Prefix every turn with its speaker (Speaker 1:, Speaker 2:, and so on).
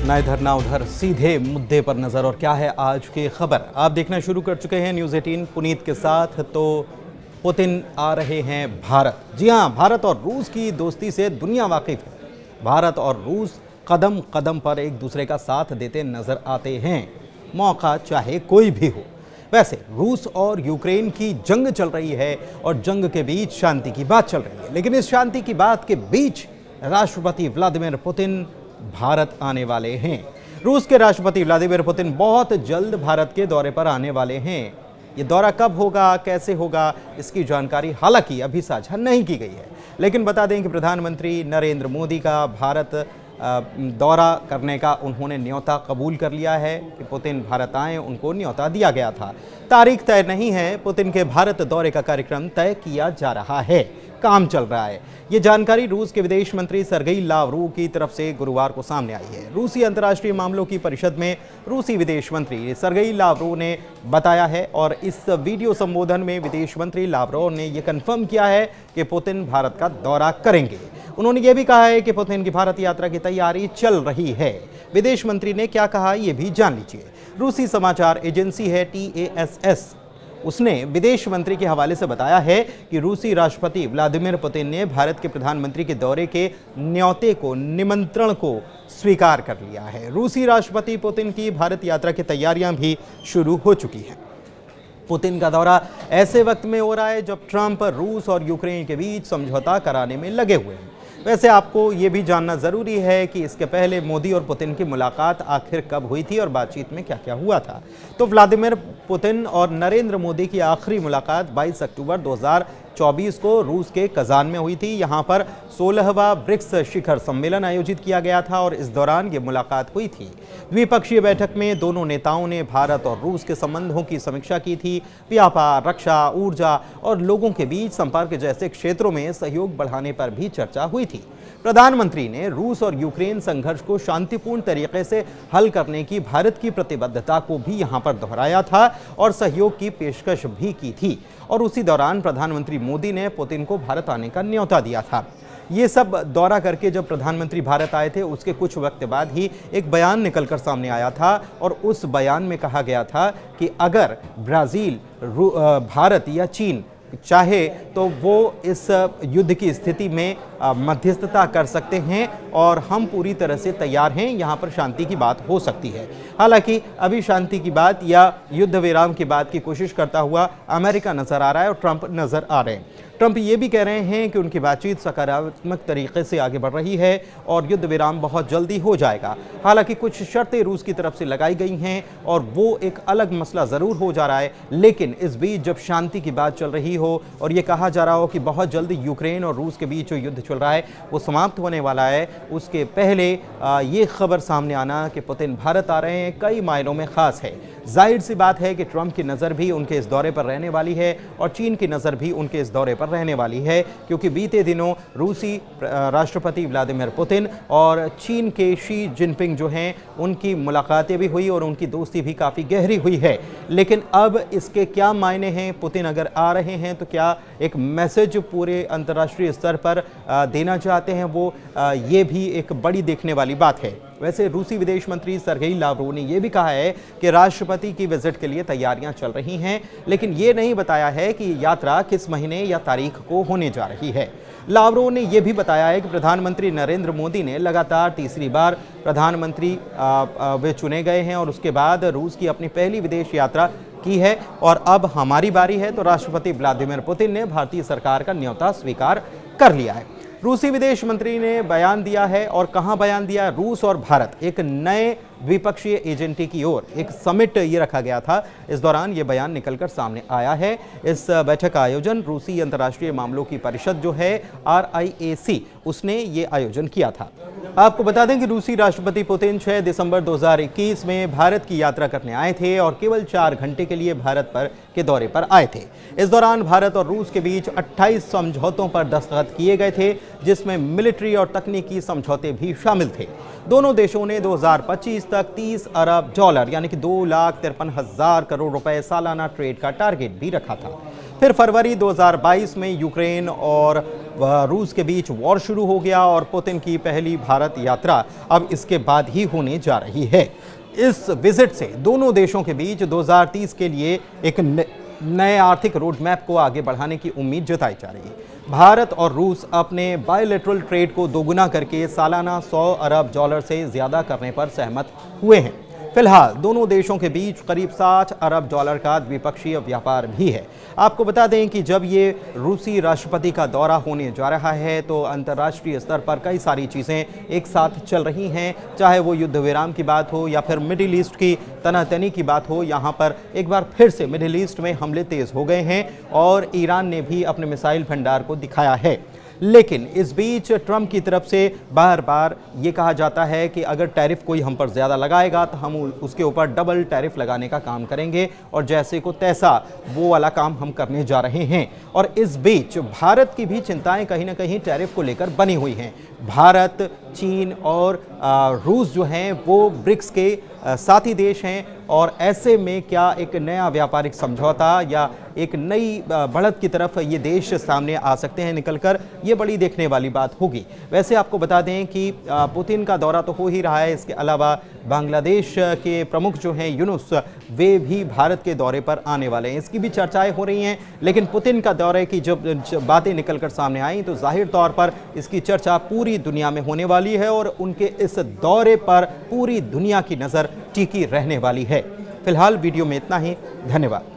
Speaker 1: ना इधर ना उधर, सीधे मुद्दे पर नजर। और क्या है आज की खबर, आप देखना शुरू कर चुके हैं न्यूज़ 18 पुनीत के साथ। तो पुतिन आ रहे हैं भारत। जी हाँ, भारत और रूस की दोस्ती से दुनिया वाकिफ है। भारत और रूस कदम कदम पर एक दूसरे का साथ देते नजर आते हैं, मौका चाहे कोई भी हो। वैसे रूस और यूक्रेन की जंग चल रही है और जंग के बीच शांति की बात चल रही है, लेकिन इस शांति की बात के बीच राष्ट्रपति व्लादिमीर पुतिन भारत आने वाले हैं। रूस के राष्ट्रपति व्लादिमीर पुतिन बहुत जल्द भारत के दौरे पर आने वाले हैं। ये दौरा कब होगा, कैसे होगा, इसकी जानकारी हालांकि अभी साझा नहीं की गई है, लेकिन बता दें कि प्रधानमंत्री नरेंद्र मोदी का भारत दौरा करने का उन्होंने न्योता कबूल कर लिया है कि पुतिन भारत आए, उनको न्योता दिया गया था। तारीख तय नहीं है, पुतिन के भारत दौरे का कार्यक्रम तय किया जा रहा है, काम चल रहा है। ये जानकारी रूस के विदेश मंत्री सर्गेई लावरोव की तरफ से गुरुवार को सामने आई है। रूसी अंतर्राष्ट्रीय मामलों की परिषद में रूसी विदेश मंत्री सर्गेई लावरोव ने बताया है, और इस वीडियो संबोधन में विदेश मंत्री लावरोव ने यह कंफर्म किया है कि पुतिन भारत का दौरा करेंगे। उन्होंने ये भी कहा है कि पुतिन की भारत यात्रा की तैयारी चल रही है। विदेश मंत्री ने क्या कहा, ये भी जान लीजिए। रूसी समाचार एजेंसी है TASS, उसने विदेश मंत्री के हवाले से बताया है कि रूसी राष्ट्रपति व्लादिमीर पुतिन ने भारत के प्रधानमंत्री के दौरे के न्योते को, निमंत्रण को स्वीकार कर लिया है। रूसी राष्ट्रपति पुतिन की भारत यात्रा की तैयारियां भी शुरू हो चुकी हैं। पुतिन का दौरा ऐसे वक्त में हो रहा है जब ट्रंप रूस और यूक्रेन के बीच समझौता कराने में लगे हुए हैं। वैसे आपको ये भी जानना ज़रूरी है कि इसके पहले मोदी और पुतिन की मुलाकात आखिर कब हुई थी और बातचीत में क्या क्या हुआ था। तो व्लादिमीर पुतिन और नरेंद्र मोदी की आखिरी मुलाकात 22 अक्टूबर 2024 को रूस के कजान में हुई थी। यहाँ पर 16वां ब्रिक्स शिखर सम्मेलन आयोजित किया गया था और इस दौरान ये मुलाकात हुई थी। द्विपक्षीय बैठक में दोनों नेताओं ने भारत और रूस के संबंधों की समीक्षा की थी। व्यापार, रक्षा, ऊर्जा और लोगों के बीच संपर्क जैसे क्षेत्रों में सहयोग बढ़ाने पर भी चर्चा हुई थी। प्रधानमंत्री ने रूस और यूक्रेन संघर्ष को शांतिपूर्ण तरीके से हल करने की भारत की प्रतिबद्धता को भी यहां पर दोहराया था और सहयोग की पेशकश भी की थी। और उसी दौरान प्रधानमंत्री मोदी ने पुतिन को भारत आने का न्योता दिया था। ये सब दौरा करके जब प्रधानमंत्री भारत आए थे, उसके कुछ वक्त बाद ही एक बयान निकलकर सामने आया था और उस बयान में कहा गया था कि अगर ब्राज़ील, भारत या चीन चाहे तो वो इस युद्ध की स्थिति में मध्यस्थता कर सकते हैं और हम पूरी तरह से तैयार हैं, यहाँ पर शांति की बात हो सकती है। हालांकि अभी शांति की बात या युद्ध विराम की बात की कोशिश करता हुआ अमेरिका नजर आ रहा है और ट्रंप नजर आ रहे हैं। ट्रंप ये भी कह रहे हैं कि उनकी बातचीत सकारात्मक तरीके से आगे बढ़ रही है और युद्ध विराम बहुत जल्दी हो जाएगा। हालांकि कुछ शर्तें रूस की तरफ से लगाई गई हैं और वो एक अलग मसला ज़रूर हो जा रहा है, लेकिन इस बीच जब शांति की बात चल रही हो और ये कहा जा रहा हो कि बहुत जल्द यूक्रेन और रूस के बीच जो युद्ध चल रहा है वो समाप्त होने वाला है, उसके पहले ये खबर सामने आना कि पुतिन भारत आ रहे हैं कई मायनों में ख़ास है। जाहिर सी बात है कि ट्रंप की नज़र भी उनके इस दौरे पर रहने वाली है और चीन की नज़र भी उनके इस दौरे पर रहने वाली है, क्योंकि बीते दिनों रूसी राष्ट्रपति व्लादिमीर पुतिन और चीन के शी जिनपिंग जो हैं उनकी मुलाकातें भी हुई और उनकी दोस्ती भी काफ़ी गहरी हुई है। लेकिन अब इसके क्या मायने हैं, पुतिन अगर आ रहे हैं तो क्या एक मैसेज पूरे अंतर्राष्ट्रीय स्तर पर देना चाहते हैं वो, ये भी एक बड़ी देखने वाली बात है। वैसे रूसी विदेश मंत्री सर्गेई लावरोव ने यह भी कहा है कि राष्ट्रपति की विजिट के लिए तैयारियां चल रही हैं, लेकिन ये नहीं बताया है कि यात्रा किस महीने या तारीख को होने जा रही है। लावरोव ने यह भी बताया है कि प्रधानमंत्री नरेंद्र मोदी ने लगातार तीसरी बार प्रधानमंत्री वे चुने गए हैं और उसके बाद रूस की अपनी पहली विदेश यात्रा की है और अब हमारी बारी है, तो राष्ट्रपति व्लादिमीर पुतिन ने भारतीय सरकार का न्योता स्वीकार कर लिया है। रूसी विदेश मंत्री ने बयान दिया है और कहां बयान दिया, रूस और भारत एक नए द्विपक्षीय एजेंडे की ओर एक समिट ये रखा गया था। इस दौरान ये बयान निकलकर सामने आया है। इस बैठक का आयोजन रूसी अंतर्राष्ट्रीय मामलों की परिषद जो है RIAC, उसने ये आयोजन किया था। आपको बता दें कि रूसी राष्ट्रपति पुतिन 6 दिसंबर 2021 में भारत की यात्रा करने आए थे और केवल 4 घंटे के लिए भारत के दौरे पर आए थे। इस दौरान भारत और रूस के बीच 28 समझौतों पर दस्तखत किए गए थे, जिसमें मिलिट्री और तकनीकी समझौते भी शामिल थे। दोनों देशों ने 2025 तक 30 अरब डॉलर यानी कि 2,53,000 करोड़ रुपए सालाना ट्रेड का टारगेट भी रखा था। फिर फरवरी 2022 में यूक्रेन और रूस के बीच वॉर शुरू हो गया और पुतिन की पहली भारत यात्रा अब इसके बाद ही होने जा रही है। इस विजिट से दोनों देशों के बीच 2030 के लिए एक नए आर्थिक रोड मैप को आगे बढ़ाने की उम्मीद जताई जा रही है। भारत और रूस अपने बायलैटरल ट्रेड को दोगुना करके सालाना 100 अरब डॉलर से ज्यादा करने पर सहमत हुए हैं। फिलहाल दोनों देशों के बीच करीब 60 अरब डॉलर का द्विपक्षीय व्यापार भी है। आपको बता दें कि जब ये रूसी राष्ट्रपति का दौरा होने जा रहा है तो अंतर्राष्ट्रीय स्तर पर कई सारी चीज़ें एक साथ चल रही हैं, चाहे वो युद्ध विराम की बात हो या फिर मिडिल ईस्ट की तनातनी की बात हो। यहाँ पर एक बार फिर से मिडिल ईस्ट में हमले तेज हो गए हैं और ईरान ने भी अपने मिसाइल भंडार को दिखाया है। लेकिन इस बीच ट्रंप की तरफ से बार बार ये कहा जाता है कि अगर टैरिफ कोई हम पर ज़्यादा लगाएगा तो हम उसके ऊपर डबल टैरिफ लगाने का काम करेंगे और जैसे को तैसा वो वाला काम हम करने जा रहे हैं। और इस बीच भारत की भी चिंताएं कहीं ना कहीं टैरिफ को लेकर बनी हुई हैं। भारत, चीन और रूस जो हैं वो ब्रिक्स के साथी देश हैं और ऐसे में क्या एक नया व्यापारिक समझौता या एक नई बढ़त की तरफ ये देश सामने आ सकते हैं निकलकर, ये बड़ी देखने वाली बात होगी। वैसे आपको बता दें कि पुतिन का दौरा तो हो ही रहा है, इसके अलावा बांग्लादेश के प्रमुख जो हैं यूनुस, वे भी भारत के दौरे पर आने वाले हैं, इसकी भी चर्चाएं हो रही हैं। लेकिन पुतिन का दौरे की जब बातें निकलकर सामने आई तो जाहिर तौर पर इसकी चर्चा पूरी दुनिया में होने वाली है और उनके इस दौरे पर पूरी दुनिया की नज़र टिकी रहने वाली है। फिलहाल वीडियो में इतना ही। धन्यवाद।